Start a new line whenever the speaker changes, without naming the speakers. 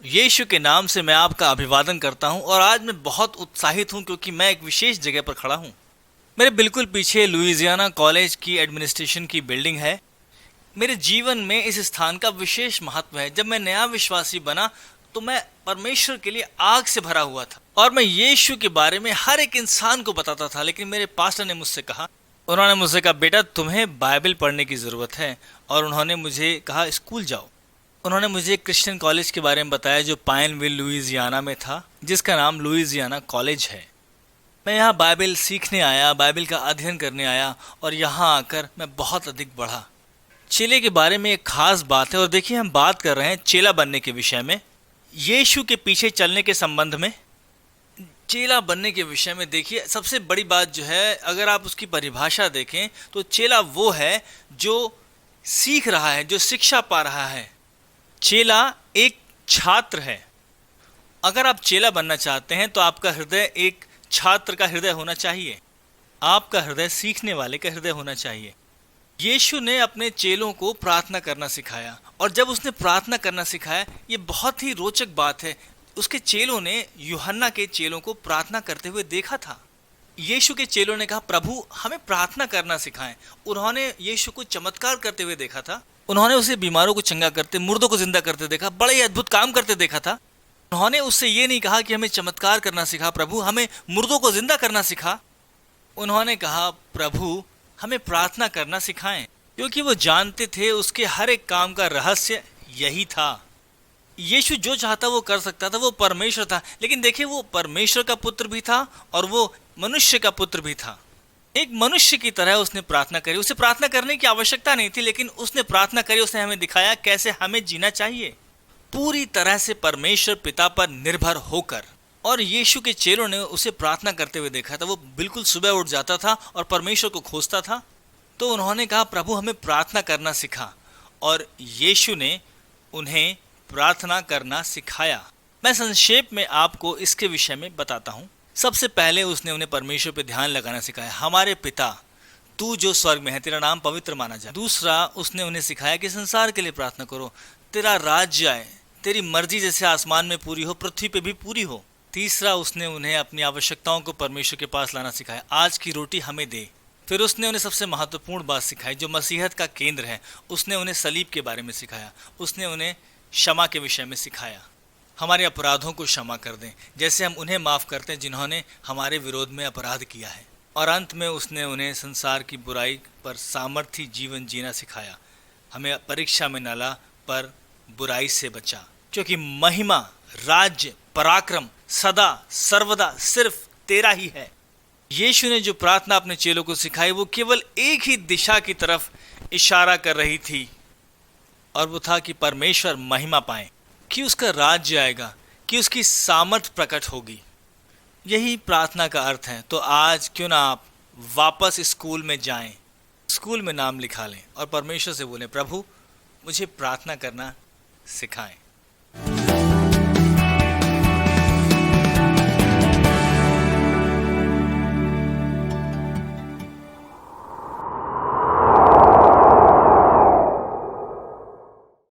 यीशु के नाम से मैं आपका अभिवादन करता हूं और आज मैं बहुत उत्साहित हूं क्योंकि मैं एक विशेष जगह पर खड़ा हूं। मेरे बिल्कुल पीछे लुइजियाना कॉलेज की एडमिनिस्ट्रेशन की बिल्डिंग है। मेरे जीवन में इस स्थान का विशेष महत्व है। जब मैं नया विश्वासी बना तो मैं परमेश्वर के लिए आग से भरा हुआ था और मैं यीशु के बारे में हर एक इंसान को बताता था। लेकिन मेरे पास्टर ने मुझसे कहा, बेटा तुम्हें बाइबल पढ़ने की ज़रूरत है। और उन्होंने मुझे कहा स्कूल जाओ। उन्होंने मुझे एक क्रिश्चियन कॉलेज के बारे में बताया जो पाइनविल लुइजियाना में था, जिसका नाम लुइजियाना कॉलेज है। मैं यहाँ बाइबल सीखने आया, बाइबल का अध्ययन करने आया और यहाँ आकर मैं बहुत अधिक बढ़ा। चेले के बारे में एक खास बात है और देखिए हम बात कर रहे हैं चेला बनने के विषय में, यीशु के पीछे चलने के संबंध में। चेला बनने के विषय में देखिए सबसे बड़ी बात जो है, अगर आप उसकी परिभाषा देखें तो चेला वो है जो सीख रहा है, जो शिक्षा पा रहा है। चेला एक छात्र है। अगर आप चेला बनना चाहते हैं तो आपका हृदय एक छात्र का हृदय होना चाहिए। आपका हृदय सीखने वाले का हृदय होना चाहिए। यीशु ने अपने चेलों को प्रार्थना करना सिखाया और जब उसने प्रार्थना करना सिखाया, ये बहुत ही रोचक बात है, उसके चेलों ने यूहन्ना के चेलों को प्रार्थना करते हुए देखा था। यीशु के चेलों ने कहा, प्रभु हमें प्रार्थना करना सिखाएं। उन्होंने यीशु को चमत्कार करते हुए देखा था। उन्होंने उसे बीमारों को चंगा करते, मुर्दों को जिंदा करते देखा, बड़े अद्भुत काम करते देखा था। उन्होंने उससे ये नहीं कहा कि हमें चमत्कार करना सिखा प्रभु, हमें मुर्दों को जिंदा करना सिखा। उन्होंने कहा, प्रभु हमें प्रार्थना करना सिखाएं, क्योंकि वो जानते थे उसके हर एक काम का रहस्य यही था। यीशु जो चाहता वो कर सकता था, वो परमेश्वर था। लेकिन देखिए वो परमेश्वर का पुत्र भी था और वो मनुष्य का पुत्र भी था। एक मनुष्य की तरह उसने प्रार्थना करी। उसे प्रार्थना करने की आवश्यकता नहीं थी, लेकिन उसने प्रार्थना करी। उसने हमें दिखाया कैसे हमें जीना चाहिए, पूरी तरह से परमेश्वर पिता पर निर्भर होकर। और यीशु के चेलों ने उसे प्रार्थना करते हुए देखा था। वो बिल्कुल सुबह उठ जाता था और परमेश्वर को खोजता था। तो उन्होंने कहा, प्रभु हमें प्रार्थना करना सिखा, और यीशु ने उन्हें प्रार्थना करना सिखाया। मैं संक्षेप में आपको इसके विषय में बताता हूँ। सबसे पहले उसने उन्हें परमेश्वर पे ध्यान लगाना सिखाया। हमारे पिता तू जो स्वर्ग में है, तेरा नाम पवित्र माना जाए। दूसरा, उसने उन्हें सिखाया कि संसार के लिए प्रार्थना करो, तेरा राज्य आए, तेरी मर्जी जैसे आसमान में पूरी हो, पृथ्वी पे भी पूरी हो। तीसरा, उसने उन्हें अपनी आवश्यकताओं को परमेश्वर के पास लाना सिखाया। आज की रोटी हमें दे। फिर उसने उन्हें सबसे महत्वपूर्ण बात सिखाई जो मसीहत का केंद्र है। उसने उन्हें सलीब के बारे में सिखाया। उसने उन्हें क्षमा के विषय में सिखाया। हमारे अपराधों को क्षमा कर दें जैसे हम उन्हें माफ़ करते हैं जिन्होंने हमारे विरोध में अपराध किया है। और अंत में उसने उन्हें संसार की बुराई पर सामर्थी जीवन जीना सिखाया। हमें परीक्षा में न ला, पर बुराई से बचा, क्योंकि महिमा, राज्य, पराक्रम सदा सर्वदा सिर्फ तेरा ही है। यीशु ने जो प्रार्थना अपने चेलों को सिखाई वो केवल एक ही दिशा की तरफ इशारा कर रही थी, और वो था कि परमेश्वर महिमा पाए, कि उसका राज्य आएगा, कि उसकी सामर्थ प्रकट होगी। यही प्रार्थना का अर्थ है। तो आज क्यों ना आप वापस स्कूल में जाएं, स्कूल में नाम लिखा लें और परमेश्वर से बोलें, प्रभु मुझे प्रार्थना करना सिखाएं।